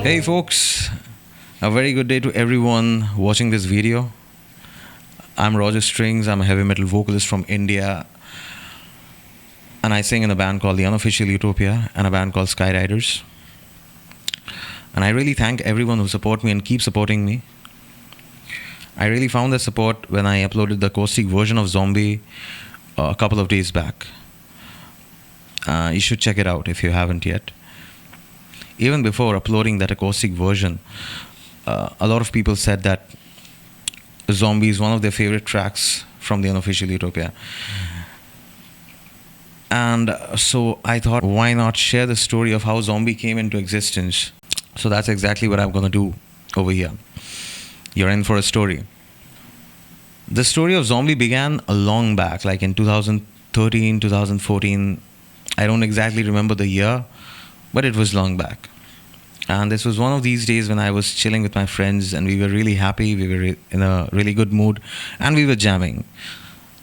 Hey folks, a very good day to everyone watching this video. I'm Roger Strings, I'm a heavy metal vocalist from India, and I sing in a band called The Unofficial Utopia and a band called Skyriders. And I really thank everyone who support me and keep supporting me. I really found that support when I uploaded the acoustic version of Zombie a couple of days back. You should check it out if you haven't yet. Even before uploading that acoustic version, a lot of people said that Zombie is one of their favorite tracks from The Unofficial Utopia. And so I thought, why not share the story of how Zombie came into existence? So that's exactly what I'm going to do over here. You're in for a story. The story of Zombie began a long back, like in 2013, 2014. I don't exactly remember the year, but it was long back. And this was one of these days when I was chilling with my friends and we were really happy, we were in a really good mood, and we were jamming.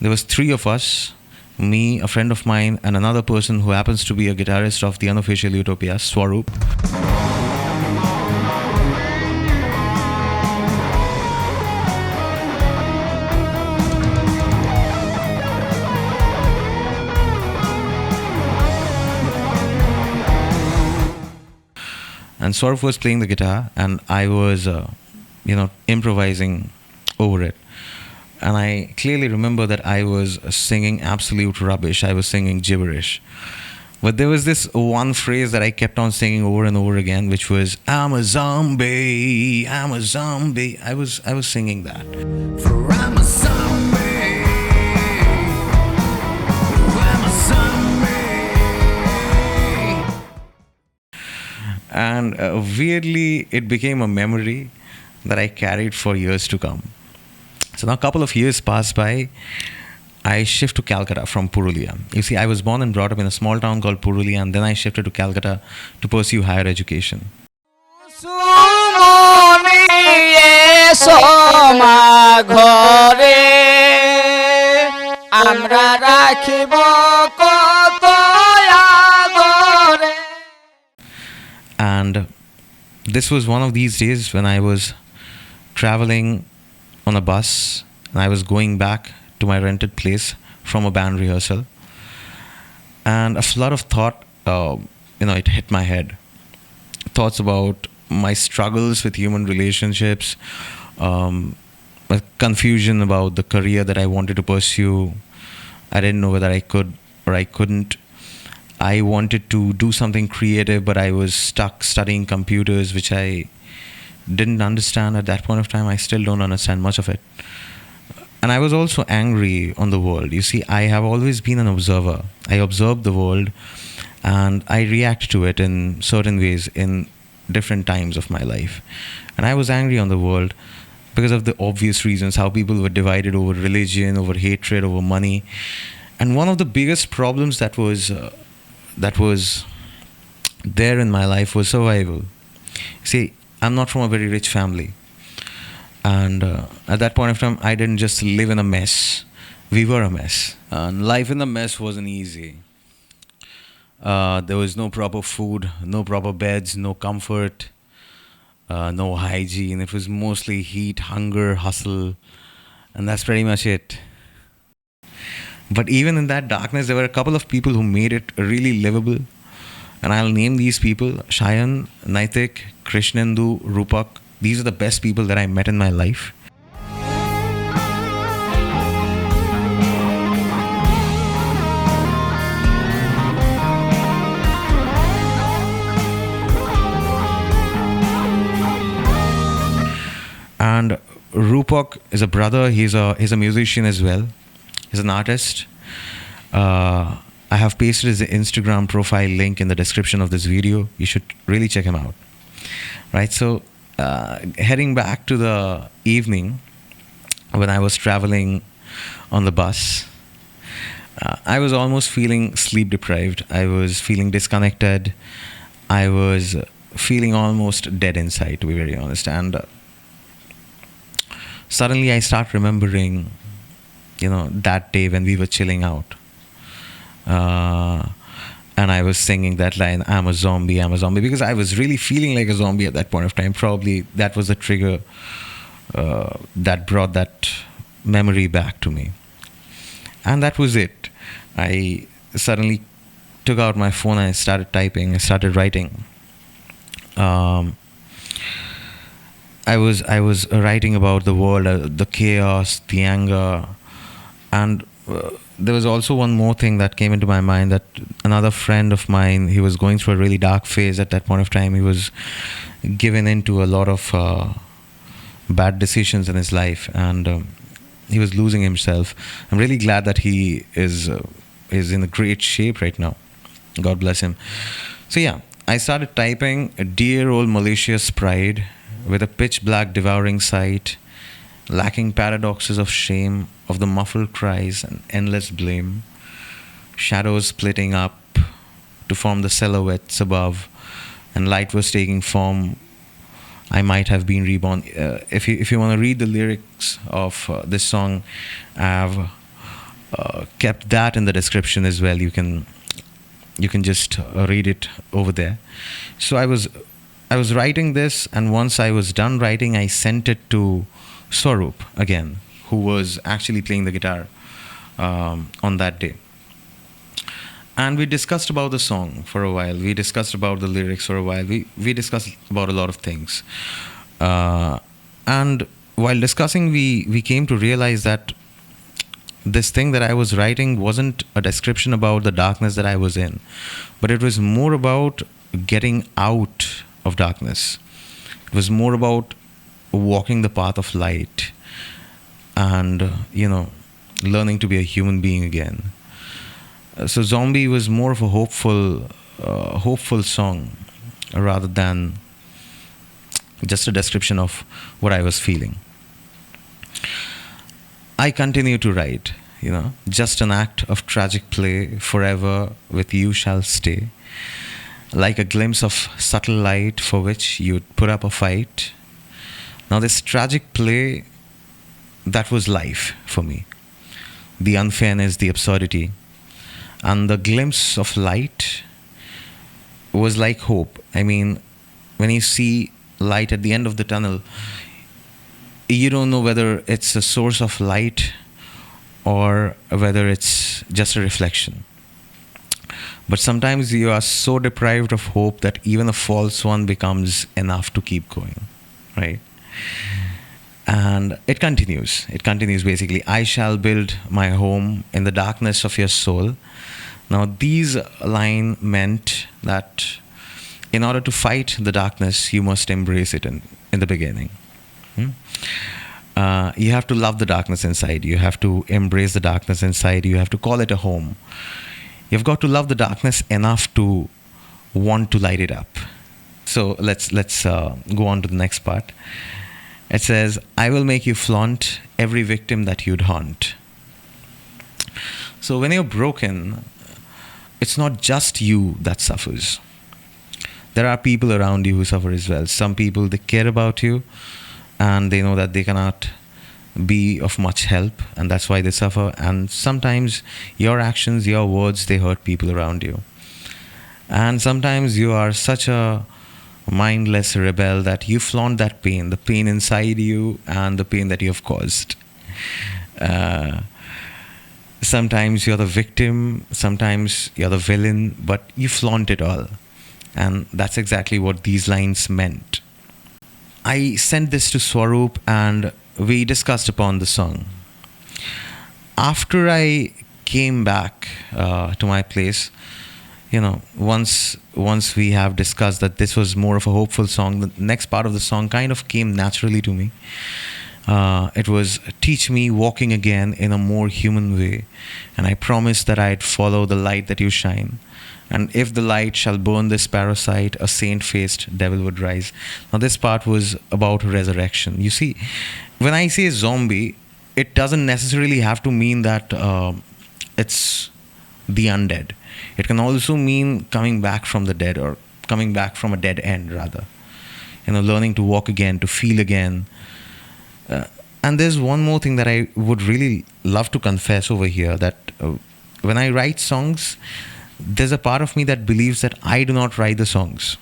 There was 3 of us, me, a friend of mine, and another person who happens to be a guitarist of The Unofficial Utopia, Swaroop. And Swaroop was playing the guitar, and I was, improvising over it. And I clearly remember that I was singing absolute rubbish. I was singing gibberish. But there was this one phrase that I kept on singing over and over again, which was, "I'm a zombie, I'm a zombie." I was singing that. For I'm a zombie, I'm a zombie. And weirdly, it became a memory that I carried for years to come. So now a couple of years passed by. I shifted to Calcutta from Purulia. You see, I was born and brought up in a small town called Purulia, and then I shifted to Calcutta to pursue higher education. And this was one of these days when I was traveling on a bus and I was going back to my rented place from a band rehearsal, and a flood of thought, it hit my head. Thoughts about my struggles with human relationships, a confusion about the career that I wanted to pursue. I didn't know whether I could or I couldn't. I wanted to do something creative, but I was stuck studying computers, which I didn't understand at that point of time. I still don't understand much of it. And I was also angry on the world. You see, I have always been an observer. I observe the world and I react to it in certain ways in different times of my life. And I was angry on the world because of the obvious reasons, how people were divided over religion, over hatred, over money. And one of the biggest problems that was there in my life was survival. See, I'm not from a very rich family. And at that point of time, I didn't just live in a mess. We were a mess. And life in the mess wasn't easy. There was no proper food, no proper beds, no comfort, no hygiene. It was mostly heat, hunger, hustle. And that's pretty much it. But even in that darkness, there were a couple of people who made it really livable. And I'll name these people: Shayan, Naitik, Krishnendu, Rupak. These are the best people that I met in my life. And Rupak is a brother. He's a musician as well. He's an artist. I have pasted his Instagram profile link in the description of this video. You should really check him out. Right, so heading back to the evening when I was traveling on the bus, I was almost feeling sleep deprived. I was feeling disconnected. I was feeling almost dead inside, to be very honest. And suddenly I start remembering, that day when we were chilling out. and I was singing that line, I'm a zombie, because I was really feeling like a zombie at that point of time. Probably that was the trigger that brought that memory back to me. And that was it. I suddenly took out my phone and I started typing, I started writing. Um, I was writing about the world, the chaos, the anger, and there was also one more thing that came into my mind, that another friend of mine, he was going through a really dark phase at that point of time. He was given into a lot of bad decisions in his life, and he was losing himself. I'm really glad that he is in a great shape right now. God bless him. So yeah, I started typing a dear old malicious pride with a pitch black devouring sight, lacking paradoxes of shame, of the muffled cries and endless blame, shadows splitting up to form the silhouettes above, and light was taking form. I might have been reborn. If you want to read the lyrics of this song, I've kept that in the description as well. You can just read it over there. So I was writing this, and once I was done writing, I sent it to Swaroop again, who was actually playing the guitar on that day. And we discussed about the song for a while. We discussed about the lyrics for a while. We discussed about a lot of things. And while discussing, we came to realize that this thing that I was writing wasn't a description about the darkness that I was in, but it was more about getting out of darkness. It was more about walking the path of light, and learning to be a human being again. So Zombie was more of a hopeful song rather than just a description of what I was feeling. I continue to write, just an act of tragic play, forever with you shall stay, like a glimpse of subtle light for which you'd put up a fight. Now, this tragic play, that was life for me. The unfairness, the absurdity, and the glimpse of light was like hope. I mean, when you see light at the end of the tunnel, you don't know whether it's a source of light or whether it's just a reflection. But sometimes you are so deprived of hope that even a false one becomes enough to keep going, right? And it continues. It continues basically. I shall build my home in the darkness of your soul. Now, these line meant that in order to fight the darkness, you must embrace it in the beginning. You have to love the darkness inside. You have to embrace the darkness inside. You have to call it a home. You've got to love the darkness enough to want to light it up. So let's go on to the next part. It says, I will make you flaunt every victim that you'd haunt. So when you're broken, it's not just you that suffers. There are people around you who suffer as well. Some people, they care about you, and they know that they cannot be of much help, and that's why they suffer. And sometimes your actions, your words, they hurt people around you. And sometimes you are such a mindless rebel that you flaunt that pain, the pain inside you and the pain that you have caused. Sometimes you're the victim, sometimes you're the villain, but you flaunt it all. And that's exactly what these lines meant. I sent this to Swaroop and we discussed upon the song. After I came back to my place, once we have discussed that this was more of a hopeful song, the next part of the song kind of came naturally to me. It was, teach me walking again in a more human way, and I promised that I'd follow the light that you shine. And if the light shall burn this parasite, a saint-faced devil would rise. Now this part was about resurrection. You see, when I say zombie, it doesn't necessarily have to mean that it's the undead. It can also mean coming back from the dead, or coming back from a dead end rather. Learning to walk again, to feel again. And there's one more thing that I would really love to confess over here, that when I write songs, there's a part of me that believes that I do not write the songs.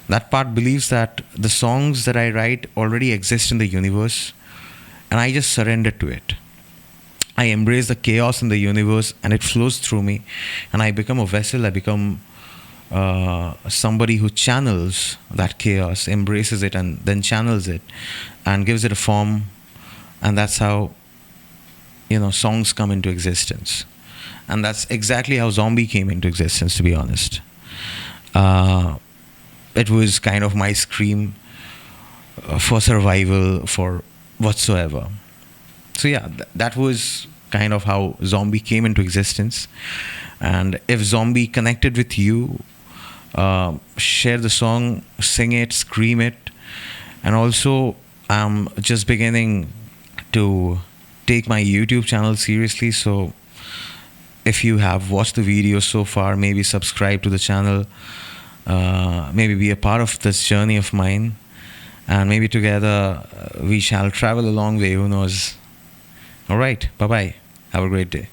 That part believes that the songs that I write already exist in the universe, and I just surrender to it. I embrace the chaos in the universe, and it flows through me, and I become a vessel. I become somebody who channels that chaos, embraces it, and then channels it, and gives it a form, and that's how songs come into existence. And that's exactly how Zombie came into existence, to be honest. uh, it was kind of my scream for survival, for whatsoever. So yeah, that was kind of how Zombie came into existence. And if Zombie connected with you, share the song, sing it, scream it. And also, I'm just beginning to take my YouTube channel seriously. So if you have watched the video so far, maybe subscribe to the channel, maybe be a part of this journey of mine, and maybe together we shall travel a long way. Who knows? All right, bye bye. Have a great day.